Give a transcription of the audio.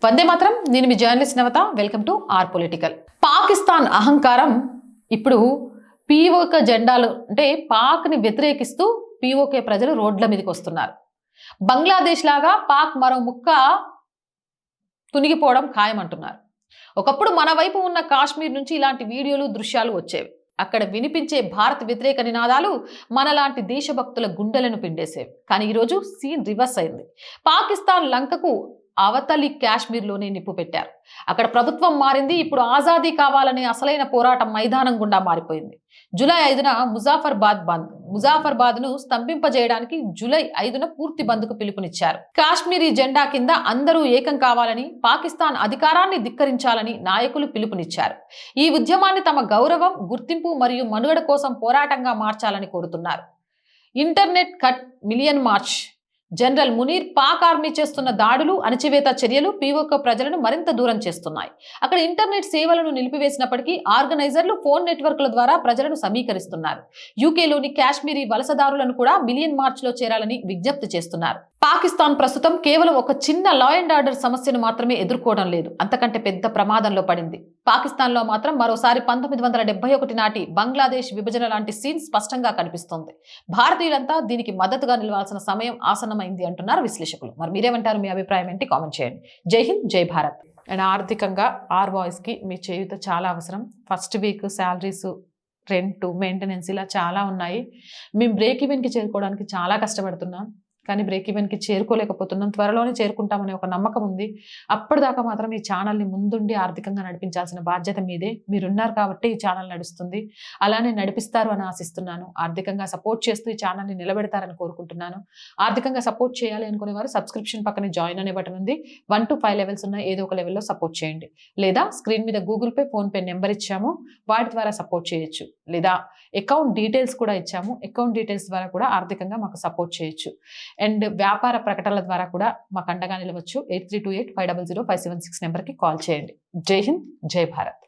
వందే మాత్రం. నేను మీ journalist Navatha. Welcome to our political. Pakistan అహంకారం ఇప్పుడు పీఓకే జెండాలు అంటే పాక్ని వ్యతిరేకిస్తూ పీఓకే ప్రజలు రోడ్ల మీదకి వస్తున్నారు. బంగ్లాదేశ్ లాగా పాక్ మరో ముక్క తునిగిపోవడం ఖాయమంటున్నారు. ఒకప్పుడు మన వైపు ఉన్న కాశ్మీర్ నుంచి ఇలాంటి వీడియోలు దృశ్యాలు వచ్చేవి. అక్కడ వినిపించే భారత్ వ్యతిరేక నినాదాలు మనలాంటి దేశభక్తుల గుండెలను పిండేసేవి. కానీ ఈరోజు సీన్ రివర్స్ అయింది. పాకిస్తాన్ లంకకు అవతలి కాశ్మీర్లోనే నిప్పు పెట్టారు. అక్కడ ప్రభుత్వం మారింది. ఇప్పుడు ఆజాదీ కావాలనే అసలైన పోరాటం మైదానం గుండా మారిపోయింది. జూలై 5న ముజాఫర్బాద్ను స్తంభింపజేయడానికి జూలై 5న పూర్తి బంద్కు పిలుపునిచ్చారు. కాశ్మీరీ జెండా కింద అందరూ ఏకం కావాలని, పాకిస్తాన్ అధికారాన్ని ధిక్కరించాలని నాయకులు పిలుపునిచ్చారు. ఈ ఉద్యమాన్ని తమ గౌరవం, గుర్తింపు మరియు మనుగడ కోసం పోరాటంగా మార్చాలని కోరుతున్నారు. Internet cut million March. General Munir Pak army చేస్తున్న దాడులు, అణచివేత చర్యలు పీఓకే ప్రజలను మరింత దూరం చేస్తున్నాయి. అక్కడ ఇంటర్నెట్ సేవలను నిలిపివేసినప్పటికీ ఆర్గనైజర్లు ఫోన్ నెట్వర్క్ల ద్వారా ప్రజలను సమీకరిస్తున్నారు. యూకేలోని కాశ్మీరీ వలసదారులను కూడా మిలియన్ మార్చ్ లో చేరాలని విజ్ఞప్తి చేస్తున్నారు. పాకిస్తాన్ ప్రస్తుతం కేవలం ఒక చిన్న లా అండ్ ఆర్డర్ సమస్యను మాత్రమే ఎదుర్కోవడం లేదు, అంతకంటే పెద్ద ప్రమాదంలో పడింది. పాకిస్తాన్లో మాత్రం మరోసారి 1971 నాటి బంగ్లాదేశ్ విభజన లాంటి సీన్ స్పష్టంగా కనిపిస్తోంది. భారతీయులంతా దీనికి మద్దతుగా నిలవాల్సిన సమయం ఆసన్నమైంది అంటున్నారు విశ్లేషకులు. మరి మీరేమంటారు? మీ అభిప్రాయం ఏంటి? కామెంట్ చేయండి. జై హింద్, జై భారత్. అండ్ ఆర్థికంగా ఆర్ బాయ్స్కి మీ చేయూత చాలా అవసరం. First week salaries, rent, maintenance ఇలా చాలా ఉన్నాయి. మేము బ్రేక్ ఈవెన్కి చేరుకోవడానికి చాలా కష్టపడుతున్నాం, కానీ బ్రేక్ ఈవెన్కి చేరుకోలేకపోతున్నాం. త్వరలోనే చేరుకుంటామనే ఒక నమ్మకం ఉంది. అప్పటిదాకా మాత్రం ఈ ఛానల్ని ముందుండి ఆర్థికంగా నడిపించాల్సిన బాధ్యత మీదే. మీరున్నారు కాబట్టి ఈ ఛానల్ నడుస్తుంది. అలానే నడిపిస్తారు అని ఆశిస్తున్నాను. ఆర్థికంగా సపోర్ట్ చేస్తూ ఈ ఛానల్ని నిలబెడతారని కోరుకుంటున్నాను. ఆర్థికంగా సపోర్ట్ చేయాలి అనుకునేవారు సబ్స్క్రిప్షన్ పక్కనే జాయిన్ అనే బటన్ ఉంది. 1 to 5 లెవెల్స్ ఉన్న ఏదో ఒక లెవెల్లో సపోర్ట్ చేయండి. లేదా స్క్రీన్ మీద Google pay, phone pay number ఇచ్చాము, వాటి ద్వారా సపోర్ట్ చేయొచ్చు. లేదా అకౌంట్ డీటెయిల్స్ కూడా ఇచ్చాము, అకౌంట్ డీటెయిల్స్ ద్వారా కూడా ఆర్థికంగా మాకు సపోర్ట్ చేయొచ్చు. అండ్ వ్యాపార ప్రకటనల ద్వారా కూడా మాకు అండగా నిలవచ్చు. 8328 500 576 నెంబర్కి కాల్ చేయండి. జై హింద్, జై భారత్.